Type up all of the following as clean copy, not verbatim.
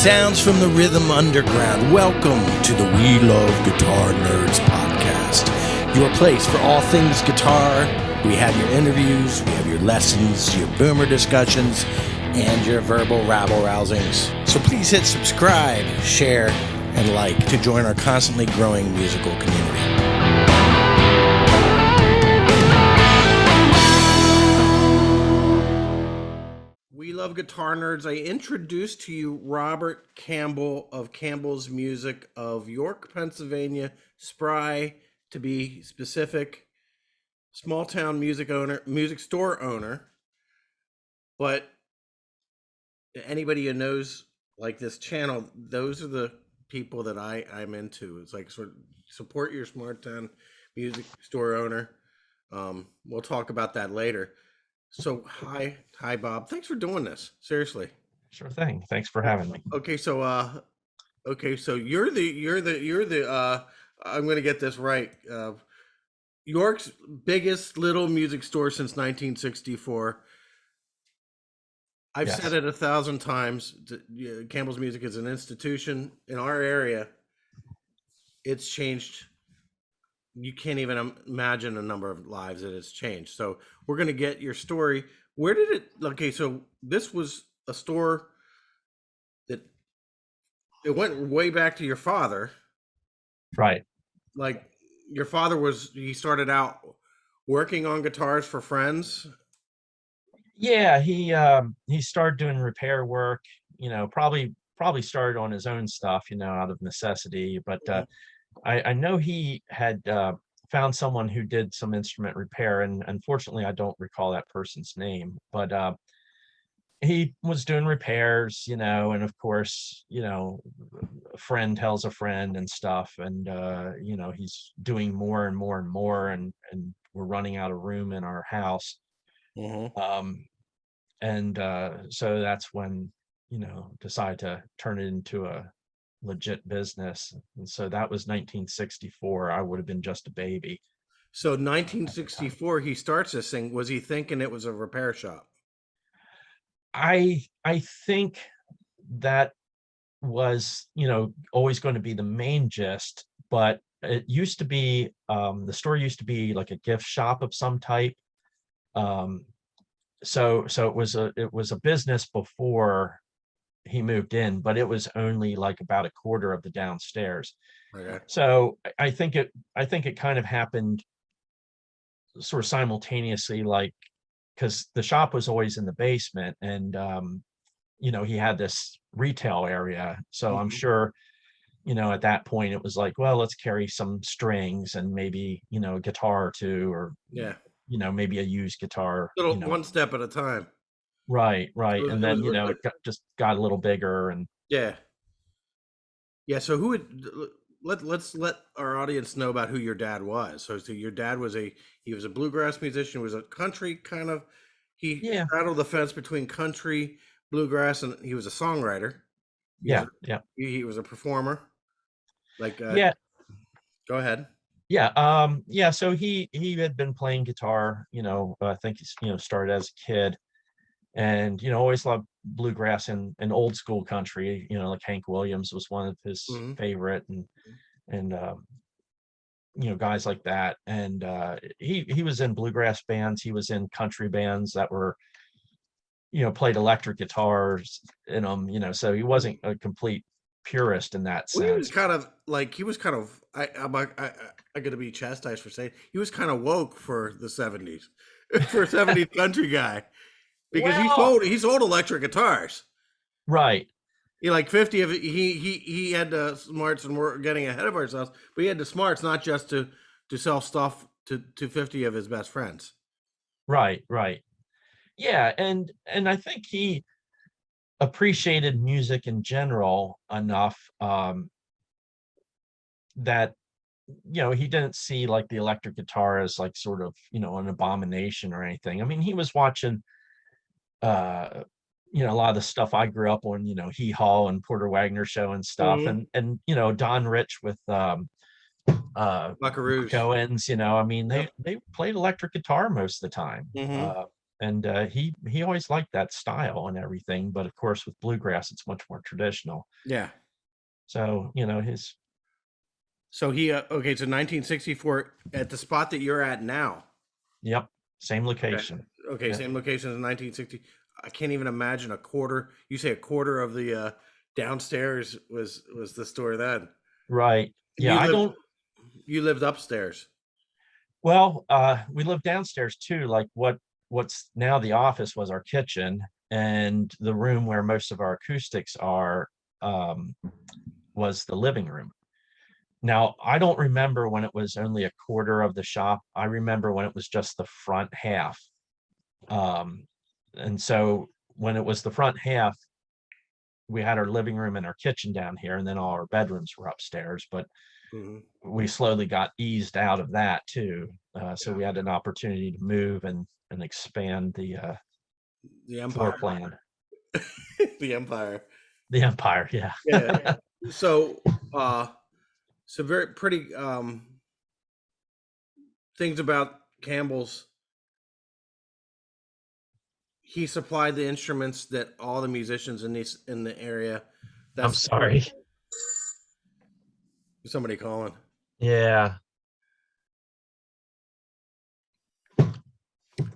sounds from the rhythm underground. Welcome to the We Love Guitar Nerds podcast, your place for all things guitar. We have your interviews, we have your lessons, your boomer discussions, and your verbal rabble-rousings. So please hit subscribe, share, and like to join our constantly growing musical community. We Love Guitar Nerds. I introduce to you Robert Campbell of Campbell's Music of York, Pennsylvania. Spry, to be specific, small town music store owner. But anybody who knows like this channel, those are the people that I'm into. It's like sort of support your small town music store owner. We'll talk about that later. So hi Bob. Thanks for doing this. Seriously. Sure thing. Thanks for having me. Okay, so you're the I'm going to get this right. York's biggest little music store since 1964. I've said it 1,000 times. Campbell's Music is an institution in our area. It's changed. You can't even imagine the number of lives that it's changed. So we're going to get your story. Where did it? Okay, so this was a store that it went way back to your father, right? Like your father he started out working on guitars for friends. Yeah, he started doing repair work. Probably started on his own stuff. Out of necessity, but. I know he had found someone who did some instrument repair, and unfortunately I don't recall that person's name, but he was doing repairs, and of course, a friend tells a friend and stuff, and he's doing more and more and more, and we're running out of room in our house. So that's when, decided to turn it into a legit business. And so that was 1964. I would have been just a baby. So 1964 he starts this thing. Was he thinking it was a repair shop? I think that was always going to be the main gist, but it used to be the store used to be like a gift shop of some type. So it was a business before he moved in, but it was only like about a quarter of the downstairs. Okay. So I think it kind of happened sort of simultaneously, like, because the shop was always in the basement, and he had this retail area. So I'm sure, at that point it was like, well, let's carry some strings and maybe, a guitar or two, or maybe a used guitar. One step at a time. Right. And then, it just got a little bigger, and yeah. So let's let our audience know about who your dad was. So your dad was a bluegrass musician, was a country kind of, he straddled the fence between country, bluegrass, and he was a songwriter. He was a performer. Go ahead. So he had been playing guitar, I think he started as a kid, and always loved bluegrass and old school country, like Hank Williams was one of his favorite, and guys like that. And he was in bluegrass bands, he was in country bands that were played electric guitars in them, so he wasn't a complete purist in that sense. He was kind of I gotta be chastised for saying he was kind of woke for the 70s for a 70s country guy. Because he sold electric guitars, right? Like 50 of it. He had the smarts, and we're getting ahead of ourselves. But he had the smarts not just to sell stuff to 50 of his best friends. Right. Yeah, and I think he appreciated music in general enough that he didn't see like the electric guitar as like sort of an abomination or anything. I mean, he was watching a lot of the stuff I grew up on, Hee Haw and Porter Wagner Show and stuff, and Don Rich with Buckaroos. Goins, I mean, they played electric guitar most of the time. and he always liked that style and everything. But of course, with bluegrass, it's much more traditional. Yeah. So his So he okay. So 1964 at the spot that you're at now. yep, same Okay. location. Okay. Yeah, Same location as 1960. I can't even imagine a quarter. You say a quarter of the downstairs was the store then, right. and Yeah, I don't. you lived upstairs. Well, we lived downstairs too. Like what's now the office was our kitchen, and the room where most of our acoustics are um, was the living room. Now, I don't remember when it was only a quarter of the shop. I remember when it was just the front half. Um, and so when it was the front half, we had our living room and our kitchen down here, and then all our bedrooms were upstairs. But Hmm. we slowly got eased out of that too. So Yeah. we had an opportunity to move and expand the The floor Empire. plan. The Empire. The empire, yeah. Yeah. So so very pretty things about Campbell's. He supplied the instruments that all the musicians in the area. I'm That's sorry. somebody calling. Yeah.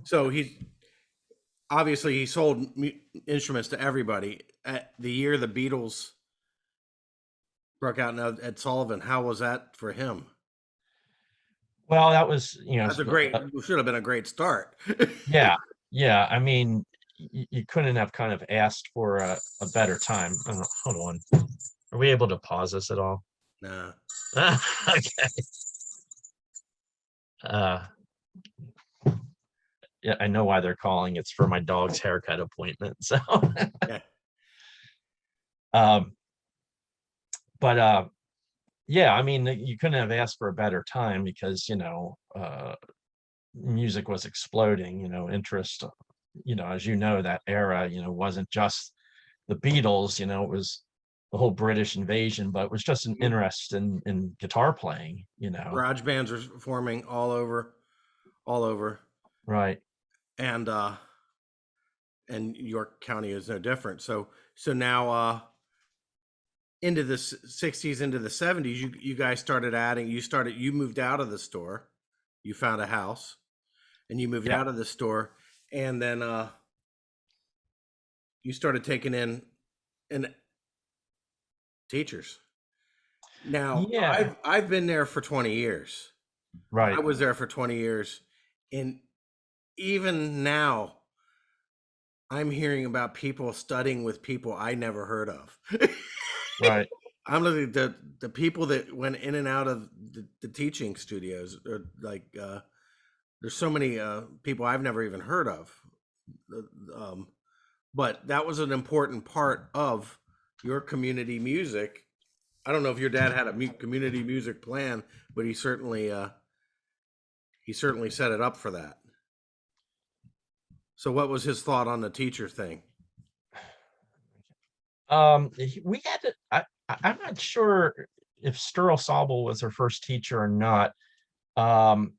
So he obviously he sold instruments to everybody. At the year the Beatles broke out now at Sullivan, how was that for him? Well, that was, That's a great. Should have been a great start. yeah, yeah. I mean, you couldn't have kind of asked for a better time. I don't know, hold on. Are we able to pause this at all? Nah. Okay. Uh, yeah, I know why they're calling. It's for my dog's haircut appointment. So, Yeah. um, but yeah, I mean, you couldn't have asked for a better time because music was exploding. Interest. As that era, wasn't just the Beatles. It was the whole British invasion, but it was just an interest in guitar playing. Garage bands are forming all over, Right. and York County is no different. So now into the 60s, into the 70s, you guys started adding. You moved out of the store, you found a house, and you moved Yeah. out of the store, and then you started taking in teachers. Now Yeah. I've been there for 20 years. I Right. was there for 20 years, and even now I'm hearing about people studying with people I never heard of. Right. I'm looking at the people that went in and out of the teaching studios, or like there's so many people I've never even heard of. Um, but that was an important part of your community music. I don't know if your dad had a community music plan, but he certainly set it up for that. So, what was his thought on the teacher thing? We had to. I'm not sure if Sterl Sobel was her first teacher or not. Um,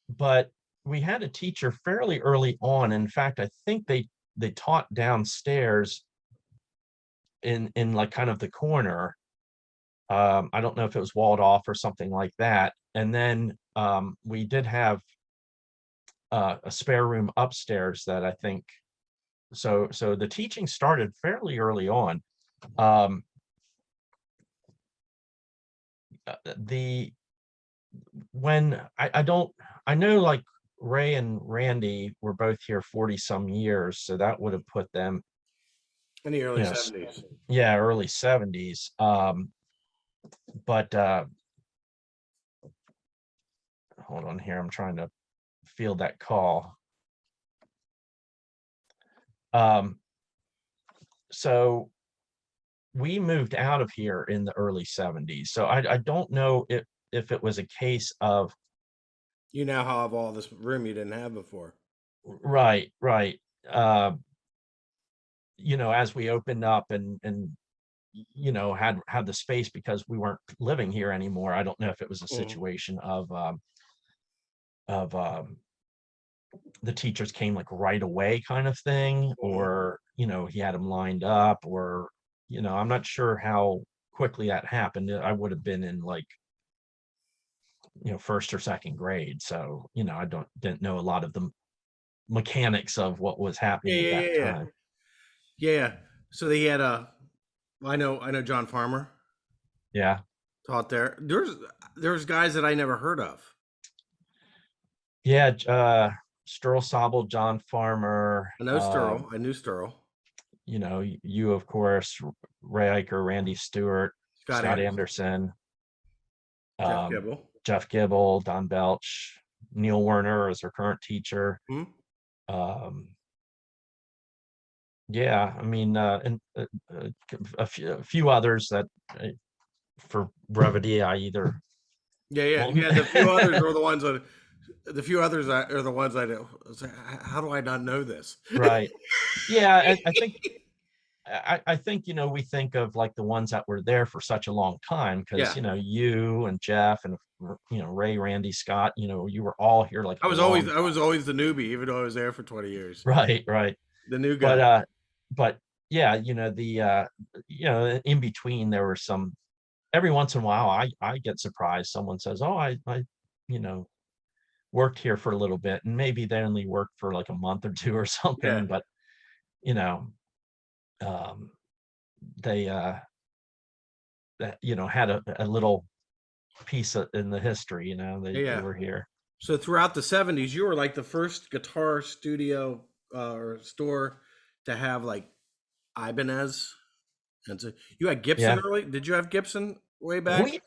but we had a teacher fairly early on. In fact, I think they taught downstairs in like kind of the corner. I don't know if it was walled off or something like that. And then we did have a spare room upstairs that I think so the teaching started fairly early on. Um, the when I don't I know like Ray and Randy were both here 40 some years, so that would have put them, In the you early know, 70s. yeah, early 70s. But hold on here, I'm trying to field that call. Um, so we moved out of here in the early 70s. So I don't know if it was a case of You now have all this room you didn't have before. right, right. As we opened up and had the space because we weren't living here anymore. I don't know if it was a Mhm. situation of the teachers came like right away kind of thing, Mhm. or, he had them lined up, or, I'm not sure how quickly that happened. I would have been in like, first or second grade. So, I didn't know a lot of the mechanics of what was Yeah, happening at yeah, that yeah, yeah, time. yeah. So they had a. I know John Farmer Yeah. taught there. There's guys that I never heard of. Yeah. Sterl Sobel, John Farmer, I know Sturl. I knew Sturl. you, of course, Ray Iker, Randy Stewart, Scott Scott Anderson, Anderson, Jeff um, Gibble. Jeff Gibble, Don Belch, Neil Werner as their current teacher. Hmm? Um, yeah, I mean, and a few others that, uh, for brevity, I either Yeah, yeah, won't. yeah. The few others are the ones that. The few others are the ones I know. I was like, how do I not know this? Right. Yeah, I think, we think of like the ones that were there for such a long time because, Yeah, you and Jeff and, Ray, Randy, Scott, you were all here like a long I time. was always the newbie, even though I was there for 20 years. Right, right. The new But guy. but yeah, in between there were some, every once in a while I get surprised. Someone says, "Oh, I you know, worked here for a little bit," and maybe they only worked for like a month or two or Yeah, something, but you know, um they that had a little piece in the history, yeah, they yeah. were here. So throughout the '70s, you were like the first guitar studio or store to have like Ibanez, and so you had Gibson Yeah. early. Did you have Gibson way back? We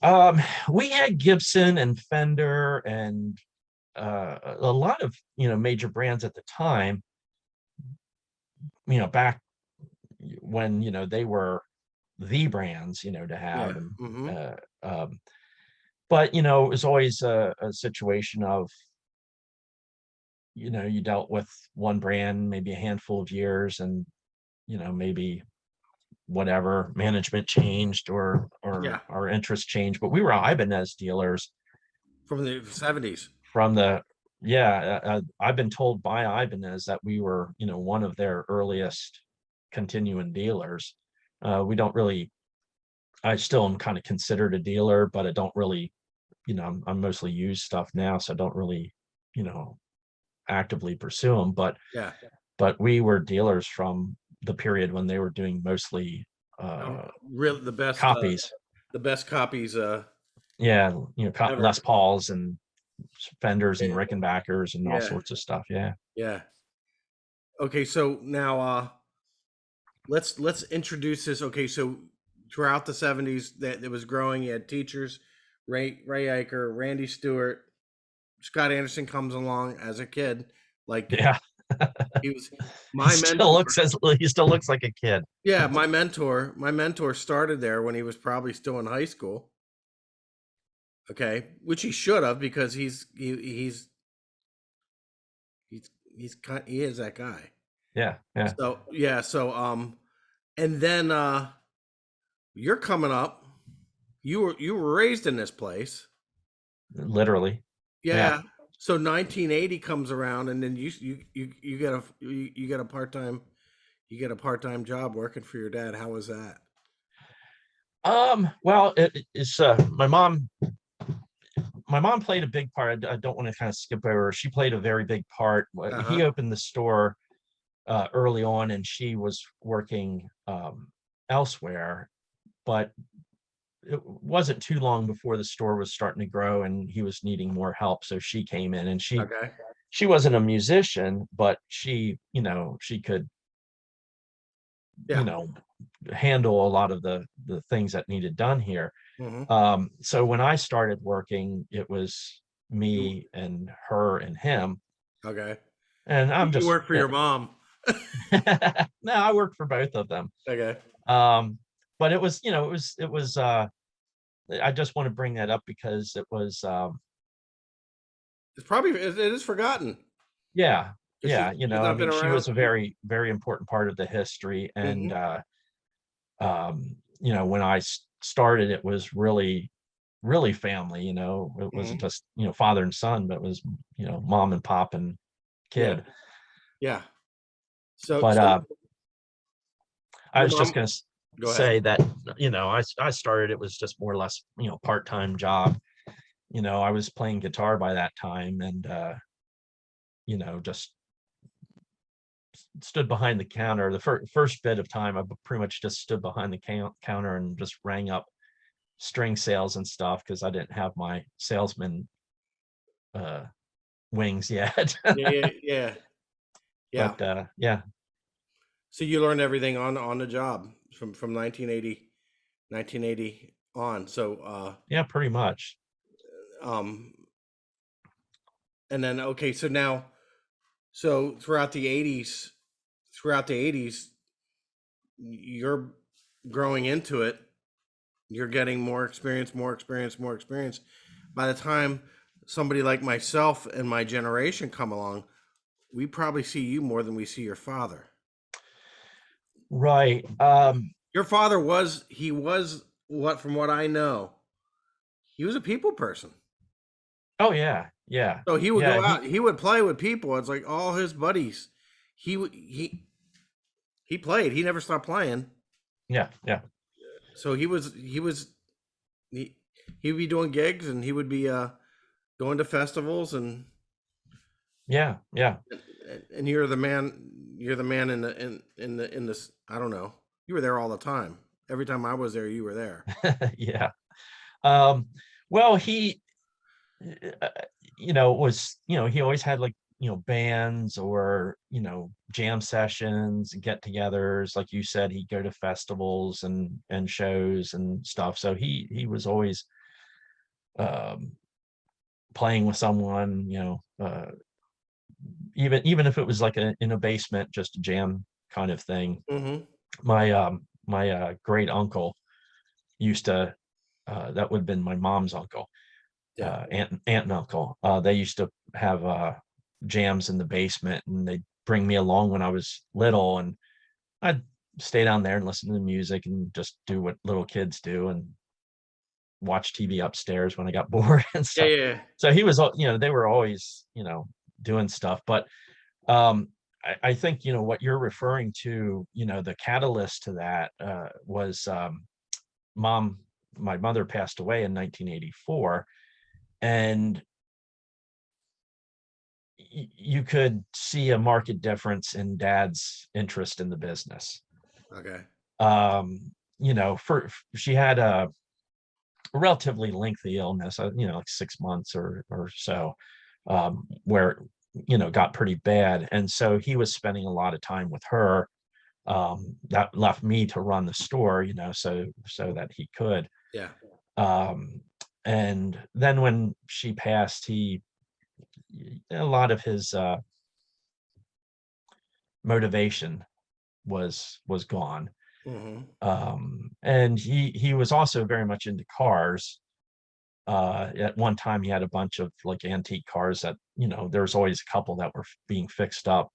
um we had Gibson and Fender and a lot of major brands at the time, back when they were the brands to Yeah. have. And Mm-hmm. uh, um, but it was always a situation of you dealt with one brand maybe a handful of years, and maybe whatever management changed, or Yeah, our interests changed, but we were Ibanez dealers from the '70s. from the yeah. I've been told by Ibanez that we were one of their earliest continuing dealers. We don't really, I still am kind of considered a dealer, but I don't really, I'm mostly used stuff now, so I don't really, you know, actively pursue them. Yeah. But we were dealers from the period when they were doing mostly Oh, uh, really, copies. the best copies Yeah, ever. Les Pauls and Fenders and Yeah, Rickenbackers and all yeah, sorts of stuff. Yeah, yeah. Okay, so now let's introduce this. Okay, so throughout the '70s, that it was growing. You had teachers, Ray Iker, Randy Stewart, Scott Anderson comes along as a kid. Like yeah. he was my He still looks like a kid. yeah, my mentor started there when he was probably still in high school. Okay, which he should have because he is that guy. Yeah, yeah, So yeah, so and then you're coming up. You were raised in this place. literally. Yeah. Yeah. So 1980 comes around, and then you get a part time job working for your dad. How was that? Well, it's my mom played a big part. I don't want to kind of skip over her. She played a very big part. Uh He huh. opened the store early on, and she was working elsewhere, but it wasn't too long before the store was starting to grow and he was needing more help. So she came in, and Okay. she wasn't a musician, but she could, you Yeah. know, handle a lot of the things that needed done here. Mm-hmm. So when I started working, it was me and her and him, Okay. and I'm You just work for your mom. no, I worked for both of them. Okay. Um, but it was I just want to bring that up because it was It is forgotten yeah, because yeah, she's I not been mean, she around. was a very, very important part of the history. And Mm-hmm. when I started, it was really really family, it wasn't Mhm. just, father and son, but it was, mom and pop and Yeah. kid. Yeah. So But so I your was just mom going to go ahead. say that, I started, it was just more or less, part-time job. I was playing guitar by that time, and, just stood behind the counter. The first bit of time, I pretty much just stood behind the counter and just rang up string sales and stuff because I didn't have my salesman uh, wings yet. Yeah, yeah, yeah. Yeah. But yeah, So you learned everything on the job from 1980 on. So yeah, pretty much. um and then okay, so now so throughout the 80s you're growing into it. You're getting more experience, more experience, more experience. By the time somebody like myself and my generation come along, we probably see you more than we see your father. Right. Your father was he was what from what I know, he was a people person. Oh yeah, yeah, So he would yeah. go out, he would play with people. It's like all his buddies. He played. He never stopped playing. Yeah, yeah, So he he'd be doing gigs and he would be going to festivals yeah, yeah, and you're the man in this I don't know. You were there all the time. Every time I was there, you were there. yeah. Um, well, uh, he always had like, bands or, jam sessions and get-togethers. Like you said, he'd go to festivals and shows and stuff. So he was always um, playing with someone, even if it was like in a basement, just a jam kind of thing. Mm-hmm. My great uncle used to, that would have been my mom's uncle, Yeah. aunt and uncle. They used to have jams in the basement, and they'd bring me along when I was little, and I'd stay down there and listen to the music and just do what little kids do and watch TV upstairs when I got bored and Yeah. stuff. Yeah. So he was, they were always, doing stuff. But um, I think, what you're referring to, the catalyst to that was mom, my mother passed away in 1984. And you could see a marked difference in dad's interest in the business. Okay. For she had a relatively lengthy illness, like 6 months or so, where got pretty bad, and so he was spending a lot of time with her. That left me to run the store, so that he could. Yeah. Um, and then when she passed, a lot of his motivation was gone. Mm-hmm. And he was also very much into cars. At one time, he had a bunch of like antique cars that, there was always a couple that were being fixed up,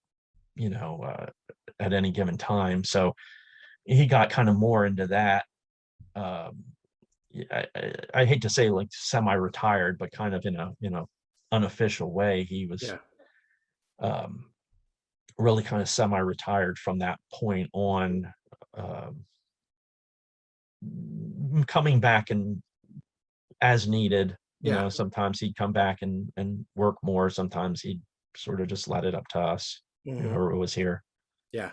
you know, uh, at any given time. So he got kind of more into that. Um, I hate to say like semi-retired, but kind of in a, unofficial way. He was Yeah. um, really kind of semi-retired from that point on. Um, Coming back and as needed, Yeah. sometimes he'd come back and work more. Sometimes he'd sort of just let it up to us, Mm-hmm. whoever was here. Yeah.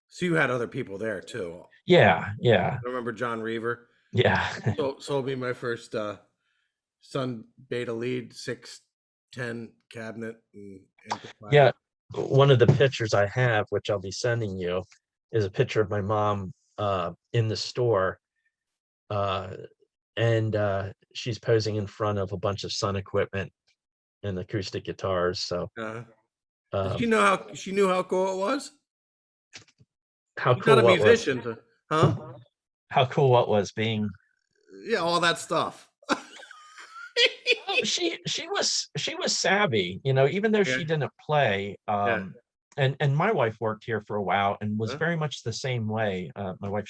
So you had other people there too. Yeah, yeah, I remember John Reaver. yeah. Sold me my first Sun Beta Lead 610 cabinet and Yeah. amplifier. One of the pictures I have, which I'll be sending you, is a picture of my mom in the store. Uh, and she's posing in front of a bunch of Sun equipment and acoustic guitars. So Uh, did um, she know how she knew how cool it was? how She's not cool a what was musician, so, huh? how cool what was being. Yeah, all that stuff. Oh, she was savvy, even though Yeah, she didn't play. yeah. And my wife worked here for a while and was Huh? very much the same way. My wife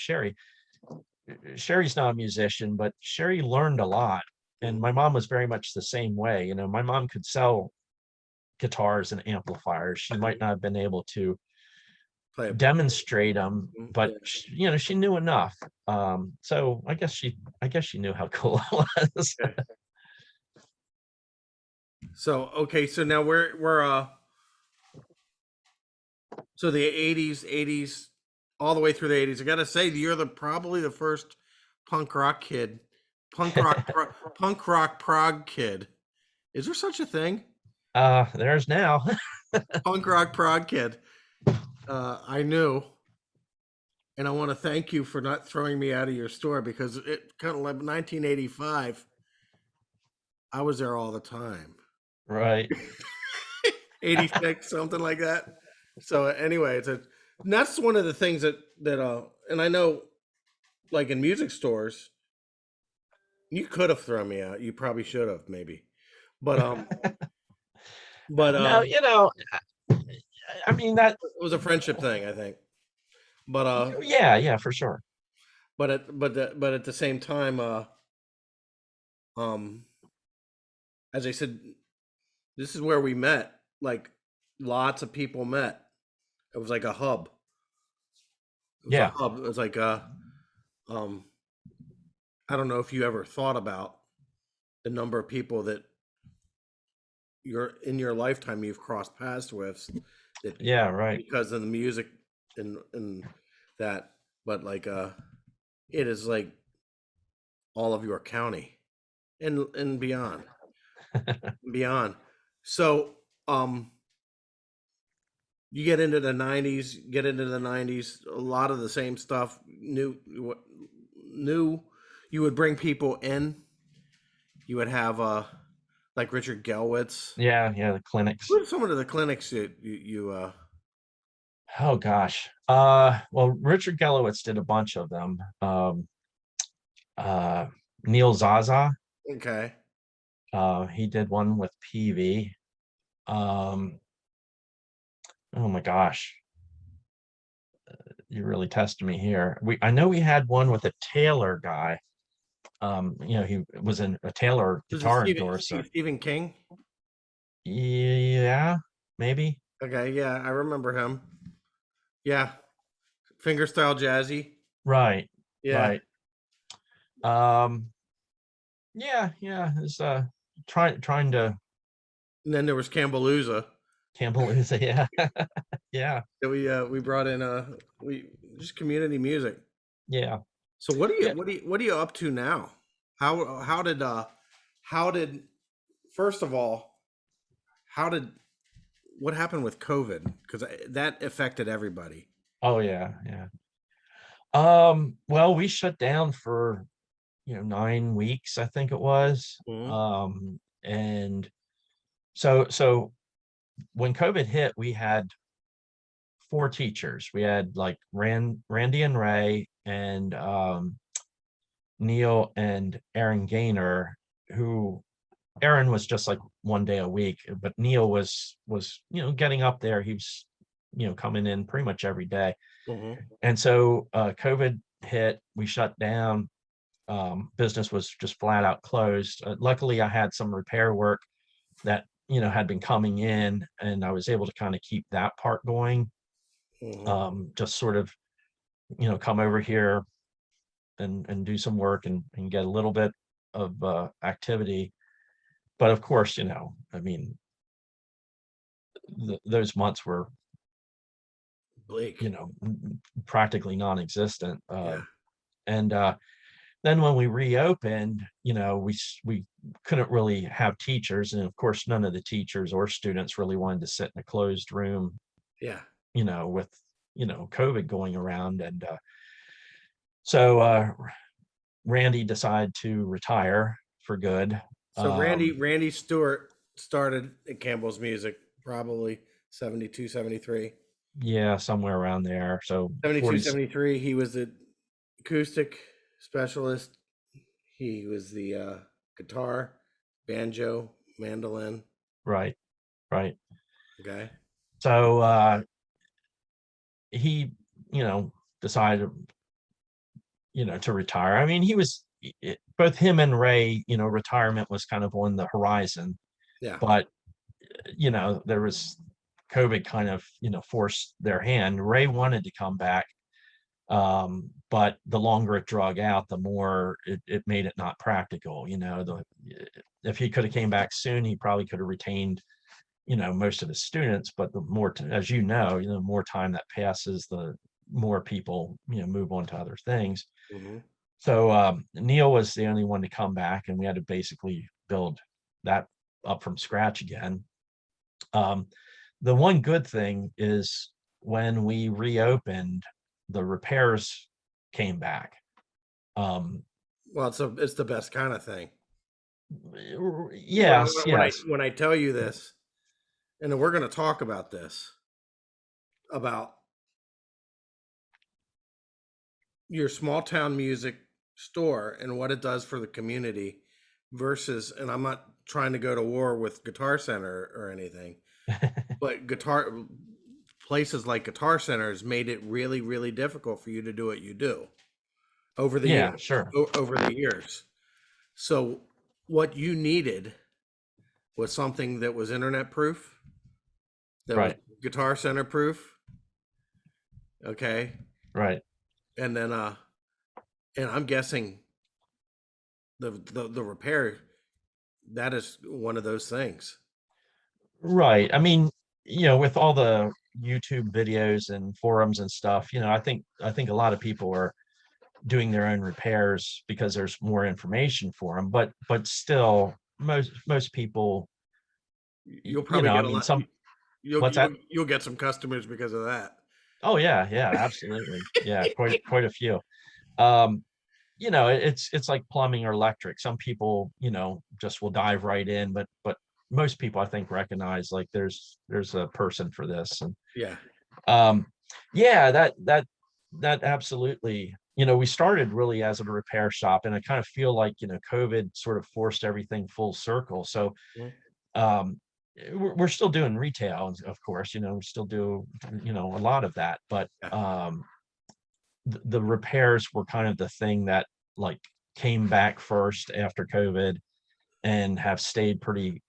Sherry's not a musician, but Sherry learned a lot and my mom was very much the same way. My mom could sell guitars and amplifiers. She might not have been able to Play it. demonstrate them, but Yeah. she knew enough. So I guess she knew how cool it was. Okay. So okay, so now we're so the 80s, all the way through the 80s. I gotta say, you're probably the first punk rock kid, punk rock prog kid. Is there such a thing? There's now. Punk rock prog kid. I knew, and I want to thank you for not throwing me out of your store because it kind of like 1985. I was there all the time. Right. 86, something like that. So anyway, and that's one of the things and I know, like in music stores, you could have thrown me out. You probably should have, maybe, but but No, I mean that. it was a friendship thing, I think. But Yeah, for sure. but at the same time, um, as I said, this is where we met. Like lots of people met. It was like a hub. It was a Yeah, hub. It was like um, I don't know if you ever thought about the number of people that you're in your lifetime you've crossed paths with that yeah, right. because of the music and that, but like it is like all of your county and beyond. So you get into the 90s, a lot of the same stuff, new, you would bring people in, you would have like Richard Gelwitz. Yeah, the clinics. What are some of the clinics that you Oh gosh. Well, Richard Gelowitz did a bunch of them. Uh, Neil Zaza, okay. he did one with PV. Um, oh my gosh, you really tested me here. I know we had one with a Taylor guy. He was a Taylor Was it guitar endorser. Stephen King? Yeah, maybe. Okay, yeah, I remember him. Yeah, fingerstyle jazzy. Right, Yeah, right. Um, yeah. It's trying to and then there was Campbellousa Campbells. Yeah, yeah, that we brought in. We just community music. yeah. So Yeah. what are you up to now? How did first of all how did what happened with COVID? Because that affected everybody. Oh yeah. Well, we shut down for 9 weeks, I think it was. Mhm. And so when COVID hit, we had four teachers. We had like Randy and Ray and Neil and Aaron Gaynor, who Aaron was just like 1 day a week, but Neil was getting up there. He was coming in pretty much every day. Mhm. And so COVID hit, we shut down. Business was just flat out closed. Luckily, I had some repair work that had been coming in, and I was able to kind of keep that part going. Mhm. Just sort of come over here and do some work and get a little bit of activity. But of course, I mean, those months were Blake. practically non-existent. Yeah. And then when we reopened, we couldn't really have teachers, and of course none of the teachers or students really wanted to sit in a closed room, Yeah. with COVID going around. And so Randy decided to retire for good. So Randy Stewart started at Campbell's Music probably 72, 73. Yeah, somewhere around there. So 72, 40. 73. He was the acoustic specialist. He was the guitar, banjo, mandolin. Right, right. Okay. So he decided to retire. I mean, he was both him and Ray, retirement was kind of on the horizon, Yeah. but there was COVID kind of, forced their hand. Ray wanted to come back, but the longer it drug out, the more it made it not practical. If he could have came back soon, he probably could have retained, most of his students. But the more, as the more time that passes, the more people, move on to other things. Mm-hmm. So Neil was the only one to come back, and we had to basically build that up from scratch again. The one good thing is when we reopened, the repairs came back. Well, it's the best kind of thing. Yes, yes. When I tell you this, and we're going to talk about this, about your small town music store and what it does for the community versus, and I'm not trying to go to war with Guitar Center or anything, but places like Guitar Centers made it really, really difficult for you to do what you do over the Yeah, years. sure. Over the years. So what you needed was something that was internet proof, that was Right, Guitar Center proof. Okay. right. And then and I'm guessing the repair, that is one of those things. Right. I mean, with all the YouTube videos and forums and stuff, I think a lot of people are doing their own repairs because there's more information for them. But still, most people, You'll probably I get a mean, lot. some what's that? You'll get some customers because of that. Oh yeah, yeah, absolutely. Yeah, quite a few. Um, it's like plumbing or electric. Some people, just will dive right in, but most people I think recognize like there's a person for this. And Yeah. um yeah, that absolutely, we started really as a repair shop, and I kind of feel like, COVID sort of forced everything full circle. So Mhm. um we're still doing retail, of course, we still do, a lot of that, but Yeah. the repairs were kind of the thing that like came back first after COVID and have stayed pretty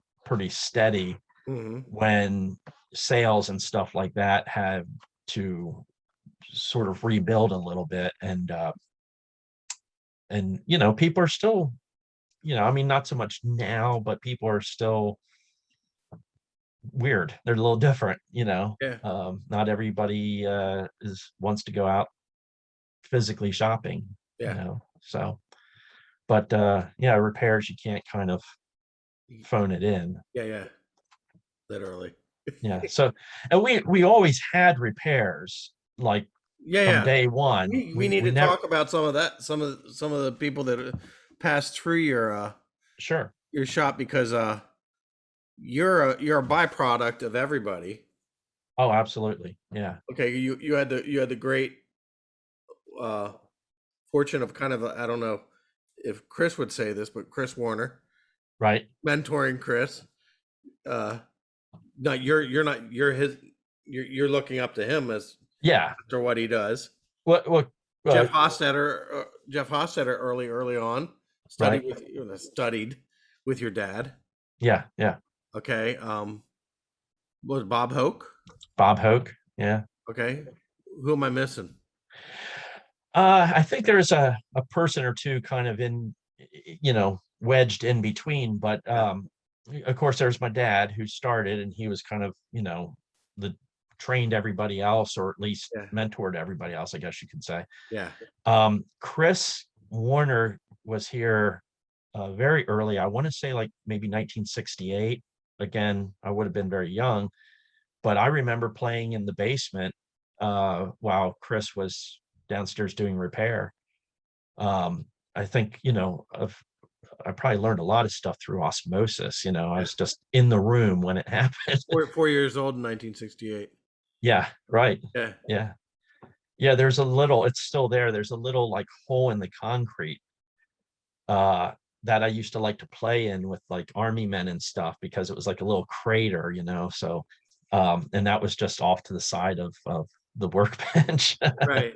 steady Hmm. when sales and stuff like that had to sort of rebuild a little bit. And people are still, I mean, not so much now, but people are still weird. They're a little different. Yeah. Not everybody is wants to go out physically shopping, Yeah. so. But yeah, repairs, you can't kind of phone it in. Yeah. Yeah. Literally. Yeah. So, and we always had repairs like Yeah. from Yeah. day one. We need We to never. talk about some of that. Some of the people that passed through Sure. your shop, because you're a byproduct of everybody. Oh, absolutely. Yeah. Okay, you had the great uh fortune of kind of I don't know if Chris would say this, but Chris Warner Right. mentoring Chris. Uh no, you're not you're his you're looking up to him as Yeah. after what he does. What uh, Jeff Hostetter early on right. studied with your dad. Yeah. Yeah. Okay, was Bob Hoke? Bob Hoke. Yeah. Okay, who am I missing? I think there's a person or two kind of in, wedged in between, but Yeah, of course there's my dad who started, and he was kind of, the trained everybody else, or at least yeah, mentored everybody else, I guess you could say. yeah, Chris Warner was here very early. I want to say like maybe 1968. Again, I would have been very young, but I remember playing in the basement while Chris was downstairs doing repair. I think, I probably learned a lot of stuff through osmosis. I yeah. was just in the room when it happened. 4 years old in 1968. Yeah, right. Yeah, Yeah. Yeah, it's still there. There's a little like hole in the concrete uh that I used to like to play in with like army men and stuff, because it was like a little crater, so and that was just off to the side of the workbench. right.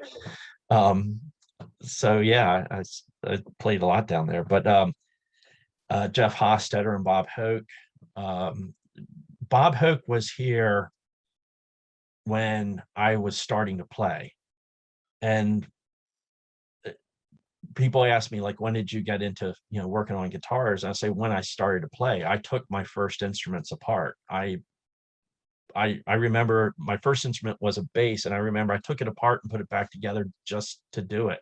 um so yeah, I played a lot down there. But Jeff Hostetter and Bob Hoke. Um, Bob Hoke was here when I was starting to play, and people ask me like, when did you get into working on guitars? And I say when I started to play. I took my first instruments apart. I remember my first instrument was a bass, and I remember I took it apart and put it back together just to do it.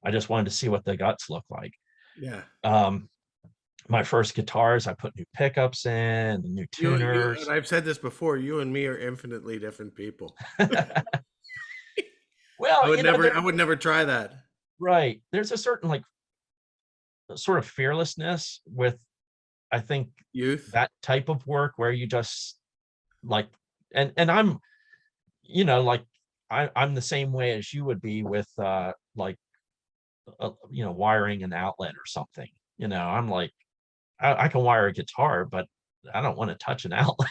I just wanted to see what the guts look like. Yeah. Um, my first guitars, I put new pickups in, new You and tuners. I've said this before, you and me are infinitely different people. Well, I would never try that. right. There's a certain like sort of fearlessness with, I think, Youth. that type of work where you just like, and I'm, like I'm the same way as you would be with like wiring an outlet or something. I'm like, I can wire a guitar, but I don't want to touch an outlet,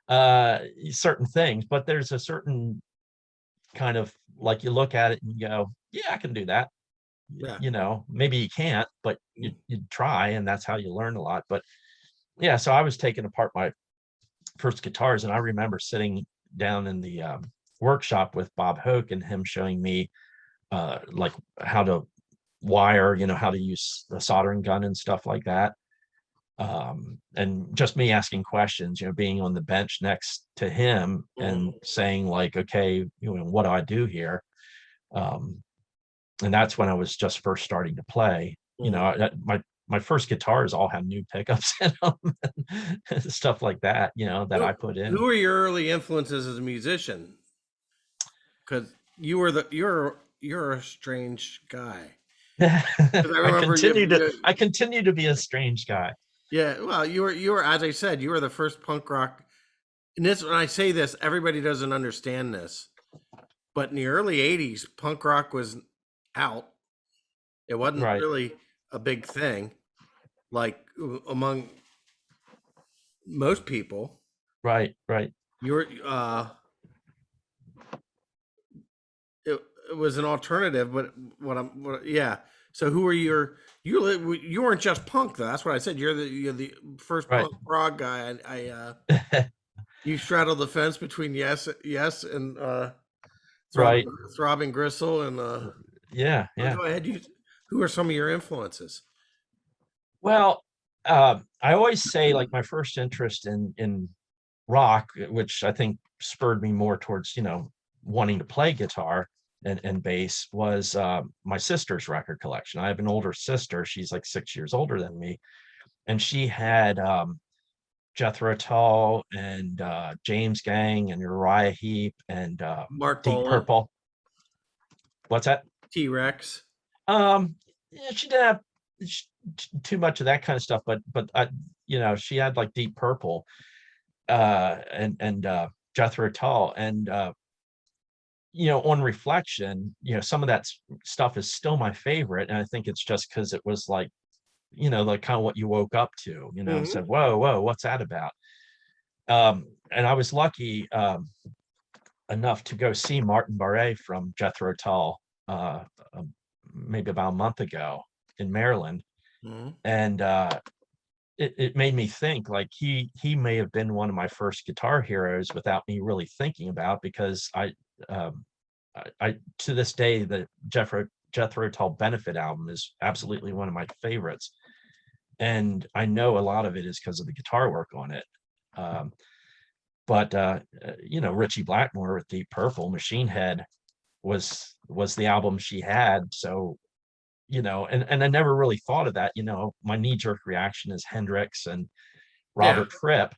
Yeah. certain things. But there's a certain kind of like, you look at it and you go, yeah, I can do that. Yeah. Maybe you can't, but you try, and that's how you learn a lot. But yeah, so I was taking apart my first guitars, and I remember sitting down in the workshop with Bob Hoke and him showing me like how to wire, how to use the soldering gun and stuff like that. And just me asking questions, being on the bench next to him and saying like, okay, what do I do here? And that's when I was just first starting to play. My first guitars all have new pickups in them and stuff like that, that I put in. Who were your early influences as a musician? Because you're a strange guy. Because I remember I continue to be a strange guy. yeah. Well, you were as I said, you were the first punk rock. And this when I say this, everybody doesn't understand this. But in the early '80s, punk rock was out. It wasn't Right, really a big thing, like among most people. right. You were it was an alternative, but yeah. So who were you weren't just punk though. That's what I said. You're the first Right. punk prog guy. You straddled the fence between yes and Right. throbbing gristle and Yeah, yeah. go ahead. Who are some of your influences? Well, I always say like my first interest in rock, which I think spurred me more towards, wanting to play guitar and bass, was my sister's record collection. I have an older sister. She's like 6 years older than me. And she had Jethro Tull and James Gang and Uriah Heep and Mark Deep Bolan, Purple. What's that? T-Rex. Yeah, she didn't have too much of that kind of stuff, but she had like Deep Purple and Jethro Tull, and on reflection, some of that stuff is still my favorite, and I think it's just because it was like, like kind of what you woke up to, said, Mm-hmm. whoa, what's that about? And I was lucky enough to go see Martin Barre from Jethro Tull maybe about a month ago in Maryland, Mm-hmm. and it made me think like he may have been one of my first guitar heroes without me really thinking about, because um, I to this day the Jethro Tull Benefit album is absolutely one of my favorites, and I know a lot of it is because of the guitar work on it. Um, but Richie Blackmore with Deep Purple, Machine Head was the album she had. So and I never really thought of that. My knee-jerk reaction is Hendrix and Yeah. Robert Fripp.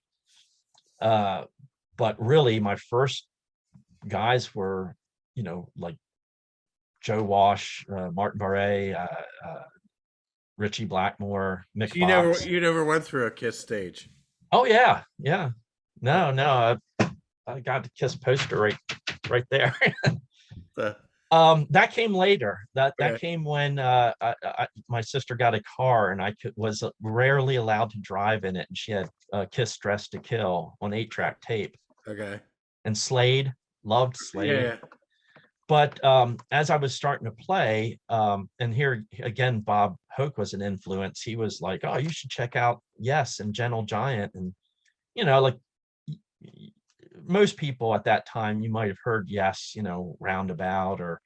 But really my first guys were, like Joe Walsh, Martin Barre, Richie Blackmore, Mick So Fox. you never went through a Kiss stage. Oh yeah, yeah. No, I got the Kiss poster right there. The That came later. That okay. came when my sister got a car, and was rarely allowed to drive in it, and she had Kiss Dressed to Kill on 8-track tape. Okay. And Slade, loved Yeah, Slade. yeah. But as I was starting to play, and here again, Bob Hoke was an influence. He was like, "Oh, you should check out Yes and Gentle Giant," and like y- y- most people at that time, you might have heard Yes, Roundabout or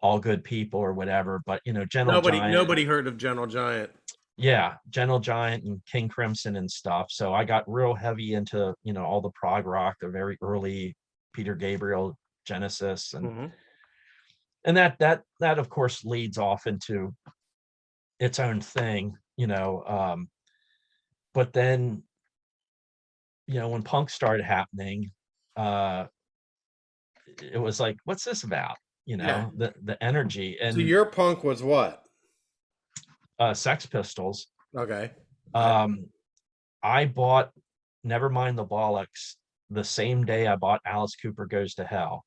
All Good People or whatever, but Gentle Giant, Nobody heard of Gentle Giant. yeah, Gentle Giant and King Crimson and stuff. So I got real heavy into all the prog rock, the very early Peter Gabriel, Genesis, and Hmm. that of course leads off into its own thing, but then when punk started happening, uh it was like, what's this about? Yeah. The energy. So And your punk was what? Sex Pistols. Okay. I, um I bought Nevermind the Bollocks the same day I bought Alice Cooper Goes to Hell,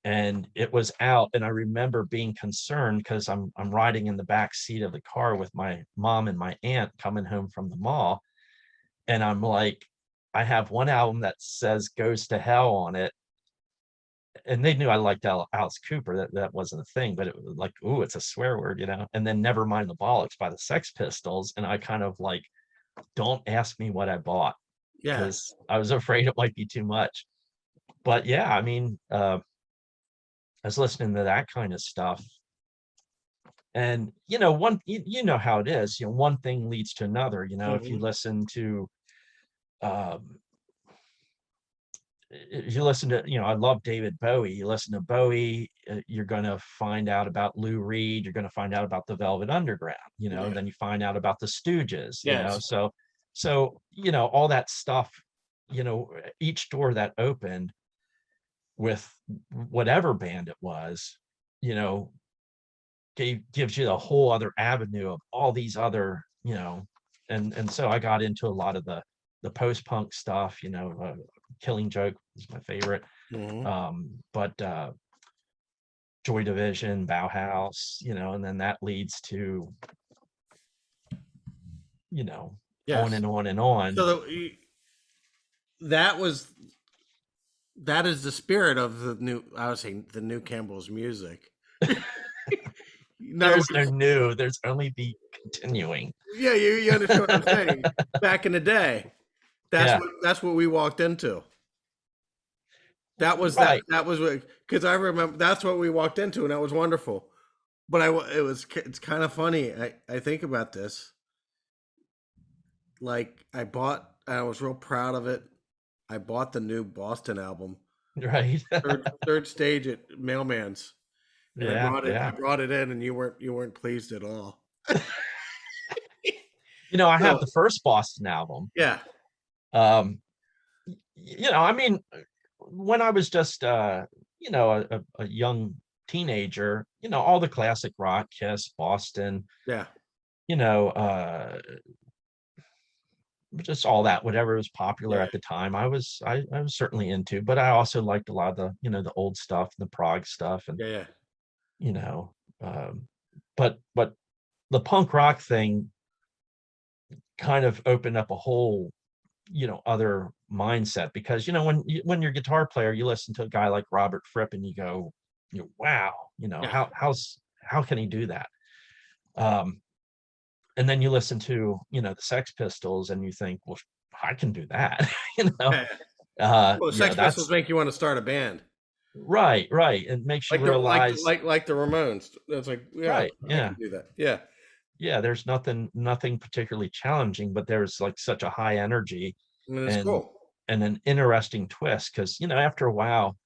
and it was out. And I remember being concerned because I'm riding in the back seat of the car with my mom and my aunt coming home from the mall, and I'm like, I have one album that says Goes to Hell on it, and they knew I liked Alice Cooper. That wasn't a thing, but it was like, ooh, it's a swear word, And then Nevermind the Bollocks by the Sex Pistols, and I kind of like, don't ask me what I bought yeah. because I was afraid it might be too much. But yeah, I mean, I was listening to that kind of stuff, and you know how it is. One thing leads to another. If you Hmm. listen to um, if you listen to, I love David Bowie. You listen to Bowie, you're going to find out about Lou Reed. You're going to find out about the Velvet Underground. Yeah. Then you find out about the Stooges. Yes. So all that stuff. Each door that opened with whatever band it was, you know, gives you a whole other avenue of all these other, and so I got into a lot of the post-punk stuff, Killing Joke is my favorite. Hmm. But Joy Division, Bauhaus, and then that leads to, you know, on Yes. and on and on. So that was that is the spirit of the new. I was saying the new Campbell's music. In other There's no words, new, there's only the continuing. yeah, you understand what I'm saying. Back in the day, Yeah, that's what we walked into. right. That was what, because I remember that's what we walked into, and that was wonderful. But it's kind of funny. I think about this. Like I was real proud of it. I bought the new Boston album, Right. third stage at Mailman's, and Yeah, I yeah. brought it in, and you weren't pleased at all. I have So the first Boston album. yeah, Um, I mean, when I was just a young teenager, all the classic rock, Kiss, Boston, yeah, you know, uh just all that, whatever was popular yeah, at the time, I was certainly into. But I also liked a lot of the, the old stuff, the prog stuff, and yeah, yeah. you know, um, but the punk rock thing kind of opened up a whole, other mindset, because when you're a guitar player, you listen to a guy like Robert Fripp and you go, wow, Yeah. how can he do that? Um, and then you listen to the Sex Pistols and you think, well, I can do that. Yeah. Well, the Sex Pistols That's make you want to start a band, right. It makes you realize, like the Ramones. That's like, yeah, right, I yeah, can do that. Yeah, yeah, there's nothing particularly challenging, but there's like such a high energy and it's and cool. an interesting twist, because after a while,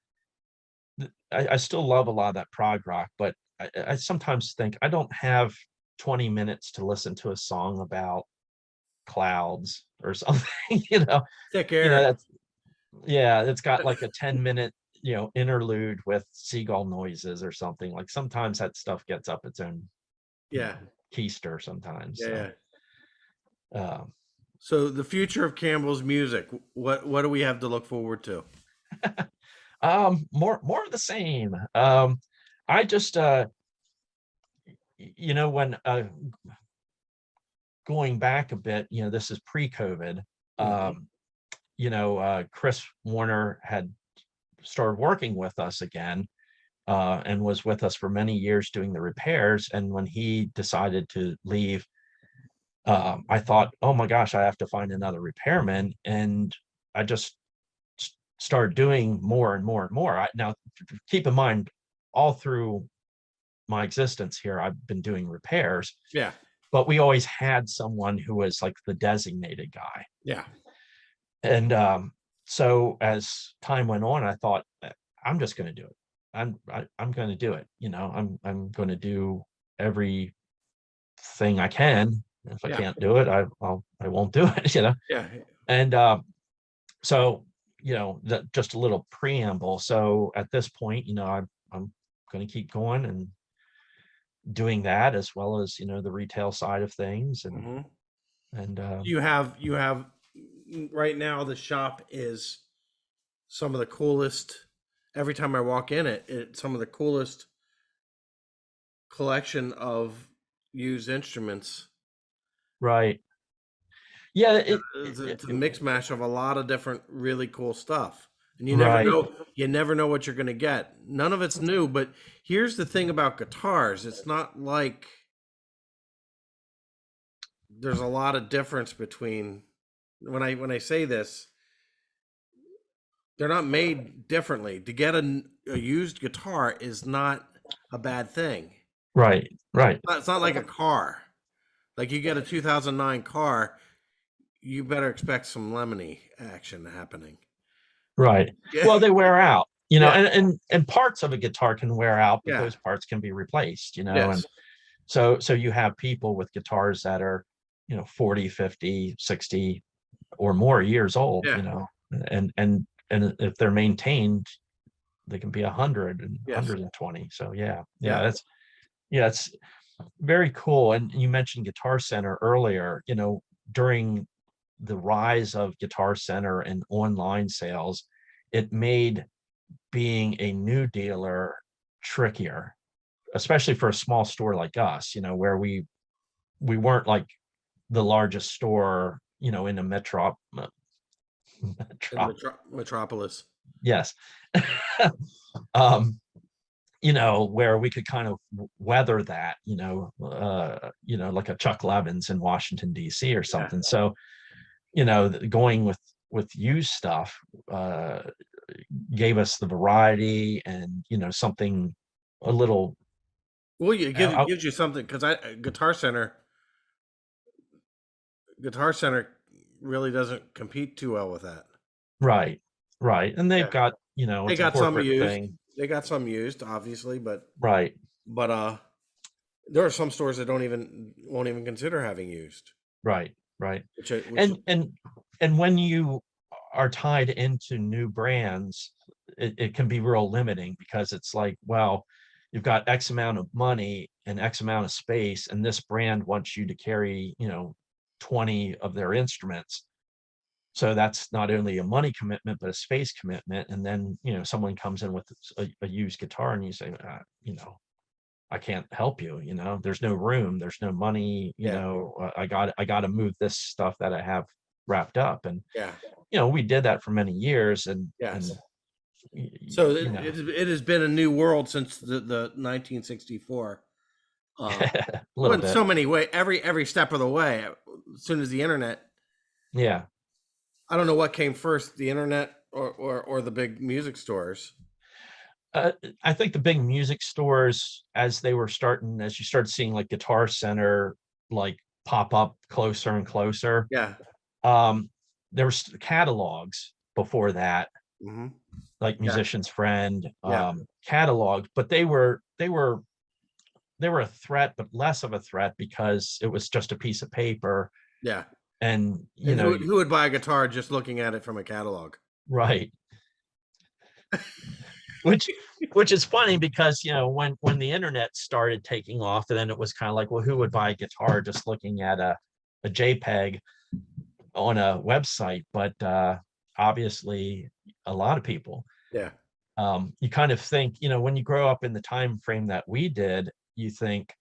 I still love a lot of that prog rock, but I sometimes think I don't have 20 minutes to listen to a song about clouds or something. you know Thick air. that's, yeah, it's got like a 10-minute interlude with seagull noises or something. Like sometimes that stuff gets up its own, Yeah, keister sometimes. yeah, So yeah. um So the future of Campbell's music. What do we have to look forward to? more of the same. I just when going back a bit, this is pre-COVID. Hmm. um Chris Warner had started working with us again, and was with us for many years doing the repairs. And when he decided to leave, I thought, oh my gosh, I have to find another repairman. And I just started doing more and more and more. Now, keep in mind, all through my existence here, I've been doing repairs, Yeah. but we always had someone who was like the designated guy. Yeah. And so as time went on, I thought, I'm just going to do it. I'm going to do it. I'm going to do everything I can. If I Yeah. can't do it, I won't do it. Yeah. And so just a little preamble. So at this point, I'm going to keep going and doing that, as well as the retail side of things. And Hmm. and You have right now, the shop is some of the coolest. Every time I walk in it's some of the coolest collection of used instruments. right, yeah, It's a mix mash of a lot of different really cool stuff. And right, you never know what you're going to get. None of it's new, but here's the thing about guitars. It's not like there's a lot of difference between when I say this, they're not made differently. To get a used guitar is not a bad thing. right, right, It's not like a car. Like you get a 2009 car, you better expect some lemony action happening. right. Yeah. Well, they wear out, Yeah. and parts of a guitar can wear out, but Yeah. those parts can be replaced, and Yes. so you have people with guitars that are 40, 50, 60 or more years old, Yeah. and if they're maintained, they can be 100 and Yes. 120. So yeah, Yeah. it's very cool. And you mentioned Guitar Center earlier. During the rise of Guitar Center and online sales, it made being a new dealer trickier, especially for a small store like us, where we weren't like the largest store, in a In metro, Metropolis. yes. um, where we could kind of weather that, like a Chuck Levins in Washington, D.C. or Yeah. something. So, going with used stuff gave us the variety and, something a little Well, it out, gives you something because Guitar Center really doesn't compete too well with that. right, right. And they've Yeah. got, They it's a got some corporate used. thing. They got some used, obviously, Right, but there are some stores that don't even won't even consider having used, right, right. which And and when you are tied into new brands, it can be real limiting, because it's like, well, you've got X amount of money and X amount of space, and this brand wants you to carry 20 of their instruments. So that's not only a money commitment but a space commitment. And then someone comes in with a used guitar, and you say, I can't help you. There's no room, there's no money. yeah, I got to move this stuff that I have wrapped up. And yeah, we did that for many years. And yes. So you know it has been a new world since the 1964. a little Went bit, so many way every step of the way. As soon as the internet, yeah. I don't know what came first, the internet or the big music stores. uh, I think the big music stores, as you started seeing like Guitar Center like pop up closer and closer. Yeah. um there was catalogs before that, Hmm. like Yeah. Musician's Friend, Yeah. catalogs, but they were a threat, but less of a threat because it was just a piece of paper. Yeah. And And who would buy a guitar just looking at it from a catalog? right, which is funny, because when the internet started taking off, and then it was kind of like, well, who would buy a guitar just looking at a JPEG on a website? But obviously a lot of people. Yeah. You kind of think, when you grow up in the time frame that we did, you think,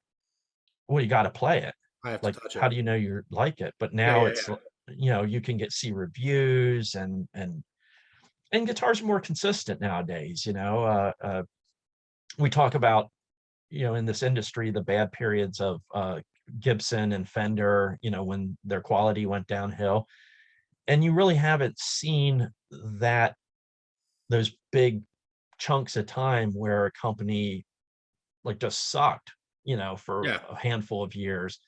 well, you got to play it. I have to Like, touch how it. do you know you like it? But Yeah. now Yeah. it's, Yeah. you can see reviews, and guitars are more consistent nowadays. we talk about, in this industry, the bad periods of Gibson and Fender, when their quality went downhill. And you really haven't seen that, those big chunks of time where a company like just sucked, for Yeah. a handful of years.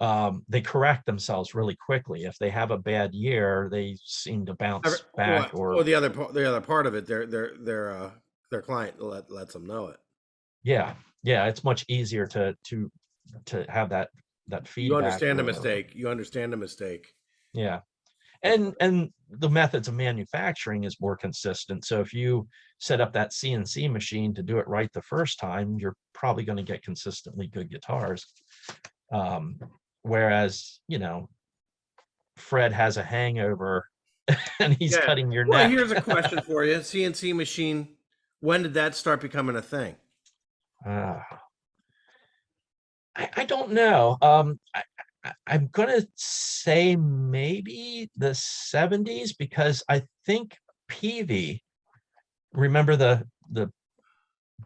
They correct themselves really quickly. If they have a bad year, they seem to bounce back. Or Or the other part of it, their client lets them know it. yeah, it's much easier to have that You feedback or understand the whatever. mistake. You understand the mistake. Yeah. That's And the methods of manufacturing is more consistent. So if you set up that CNC machine to do it right the first time, you're probably going to get consistently good guitars. Um, Whereas, Fred has a hangover and he's yeah. cutting your Well, neck. here's a question for you: CNC machine. When did that start becoming a thing? uh, I don't know. I'm gonna say maybe the 70s, because I think Peavey, remember the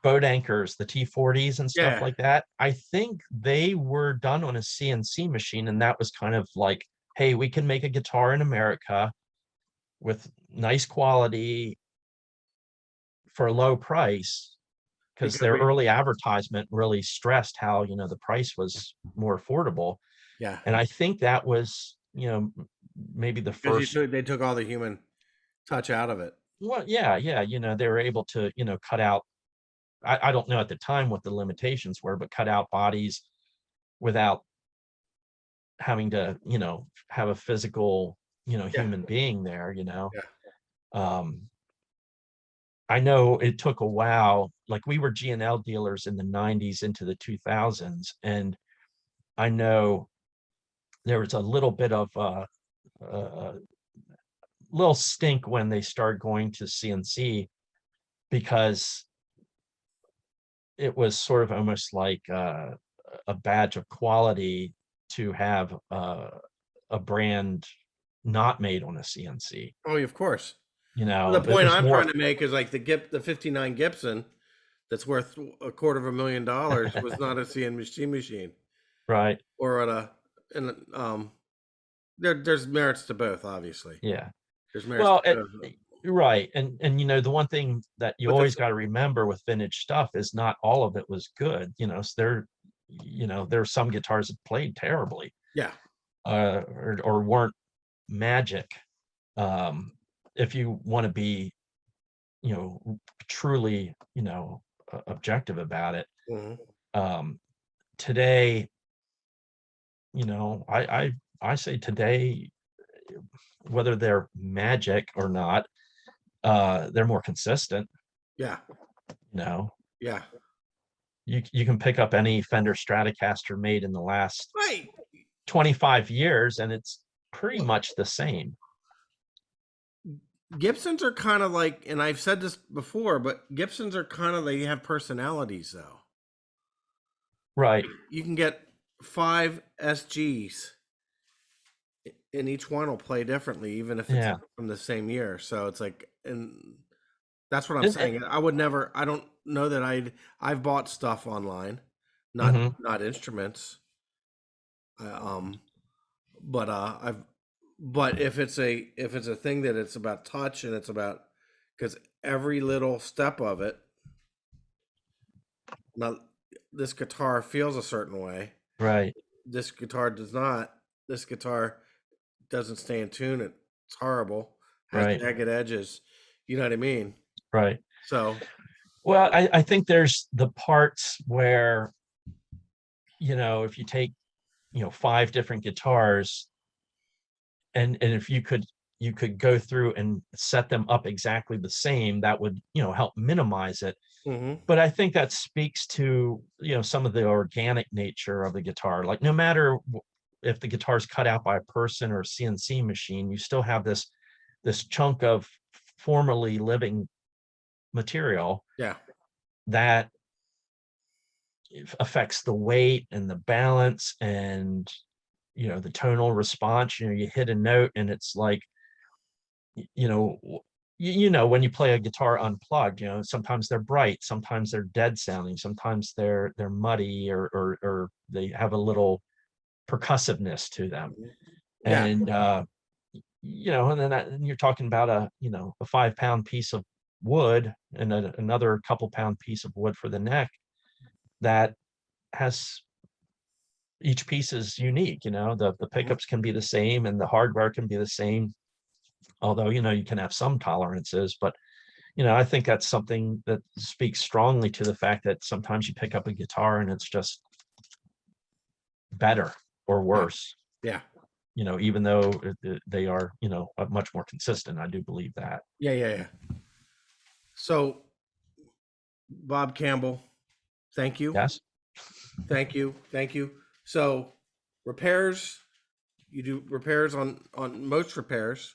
boat anchors, the T40s and stuff Yeah, like that. I think they were done on a CNC machine, and that was kind of like, hey, we can make a guitar in America with nice quality for a low price, because because their we. early advertisement really stressed how, the price was more affordable. Yeah, And I think that was, maybe the because first. they took all the human touch out of it. Well, yeah, they were able to, cut out, I don't know at the time what the limitations were, but cut out bodies without having to, have a physical, Yeah, human being there. yeah. um I know it took a while. Like, we were G&L dealers in the 90s into the 2000s, and I know there was a little bit of a little stink when they started going to CNC, because it was sort of almost like a badge of quality to have a brand not made on a CNC. Oh, of course. The It point was I'm more. trying to make is like the '59 Gibson that's worth $250,000 was not a CNC machine Right. or at a and there's merits to both, obviously. Yeah. There's merits to Well, both. right. And the one thing that you But always this got to remember with vintage stuff is not all of it was good. So there are some guitars that played terribly, yeah. or weren't magic. Um, if you want to be, truly, objective about it. Mhm. Um, Today, I say today, whether they're magic or not, they're more consistent. Yeah. You know, Yeah. you can pick up any Fender Stratocaster made in the last Right. 25 years, and it's pretty Well, much the same. Gibsons are kind of like, and I've said this before, but Gibsons are kind of, they have personalities though. Right. You can get 5 SGs and each one will play differently, even if it's Yeah. from the same year. So it's like, and that's what I'm And, saying. I would never, I don't know that I've bought stuff online, mhm. not instruments. I, but but if it's a thing that it's about touch and it's about, because every little step of it, now this guitar feels a certain way. Right. This guitar does not. This guitar doesn't stay in tune. It's horrible. Has Right. jagged edges. You know what I mean? Right. So Well, I think there's the parts where, if you take, five different guitars, and if you could go through and set them up exactly the same, that would, help minimize it. mhm. But I think that speaks to, some of the organic nature of the guitar. Like, no matter if the guitar's cut out by a person or a CNC machine, you still have this chunk of formerly living material Yeah, that affects the weight and the balance and, the tonal response. You hit a note and it's like, you know you know, when you play a guitar unplugged, you know, sometimes they're bright, sometimes they're dead sounding, sometimes they're muddy, or they have a little percussiveness to them. Yeah. And you know, and then and you're talking about a, you know, a 5 pound piece of wood and another couple pound piece of wood for the neck that has, each piece is unique, you know, the Mhm. pickups can be the same and the hardware can be the same, although, you know, you can have some tolerances. But you know, I think that's something that speaks strongly to the fact that sometimes you pick up a guitar and it's just better or Yeah. worse, Yeah. you know, even though they are, you know, much more consistent. I do believe that. Yeah. Yeah. Yeah. So, Bob Campbell, thank you. Yes. Thank you. Thank you. So, repairs, you do repairs on most repairs.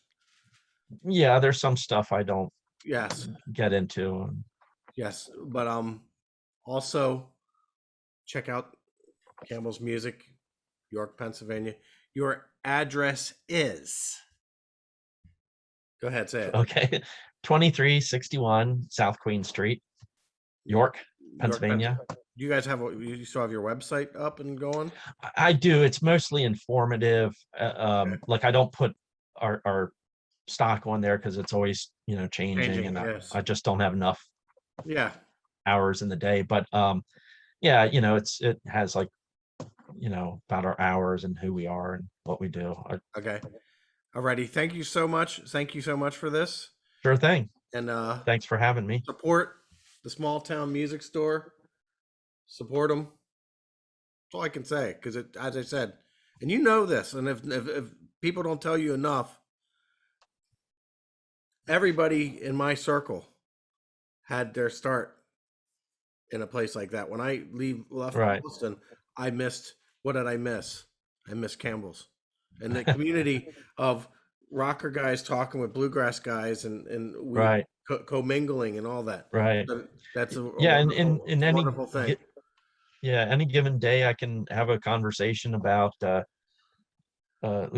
Yeah, there's some stuff I don't Yes. get into. Yes, but also check out Campbell's Music, York, Pennsylvania. Your address is. Go ahead, say it. Okay. 2361 South Queen Street, York, York, Pennsylvania. Pennsylvania. Do you guys have you still have your website up and going? I do. It's mostly informative. Okay. Like I don't put our stock on there because it's always, you know, changing, Changing, and yes. I just don't have enough Yeah. hours in the day. But yeah, you know, it has like, you know, about our hours and who we are and what we do. Okay. Alrighty. Thank you so much. Thank you so much for this. Sure thing. And Thanks for having me. support the small town music store. Support them. That's all I can say. Because as I said, and you know this, and if people don't tell you enough, everybody in my circle had their start in a place like that. When I left Right. Boston, I missed, what did I miss? I missed Campbell's and the community of rocker guys talking with bluegrass guys, and we Right. commingling and all that. Right. So that's a Yeah. And wonderful, in any wonderful thing. yeah, any given day I can have a conversation about the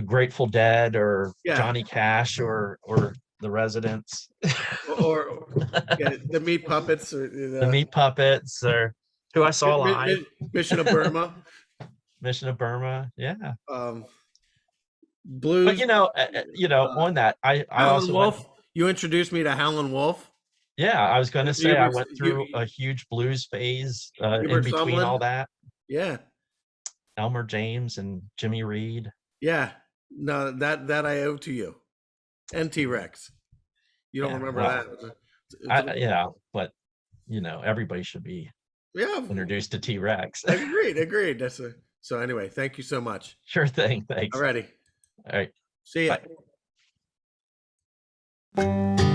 Grateful Dead or Yeah. Johnny Cash or the Residents, Or yeah, the meat puppets or the the Meat Puppets, or who I saw live, Mission of Burma, Mission of Burma. Yeah. um, But blues. you know, Uh, on that, I Howlin' also went. Wolf. You introduced me to Howlin' Wolf. Yeah, I was going to say I Hubert, went through a huge blues phase in Hubert between all Sumlin. that. Yeah, Elmer James and Jimmy Reed. yeah. No, that I owe to you and T Rex. You don't Yeah, remember well, that? It's yeah, but you know, everybody should be yeah. introduced to T-Rex. Agreed. Agreed. So. Anyway, thank you so much. Sure thing. Thanks. Alrighty. All right. See ya. Bye.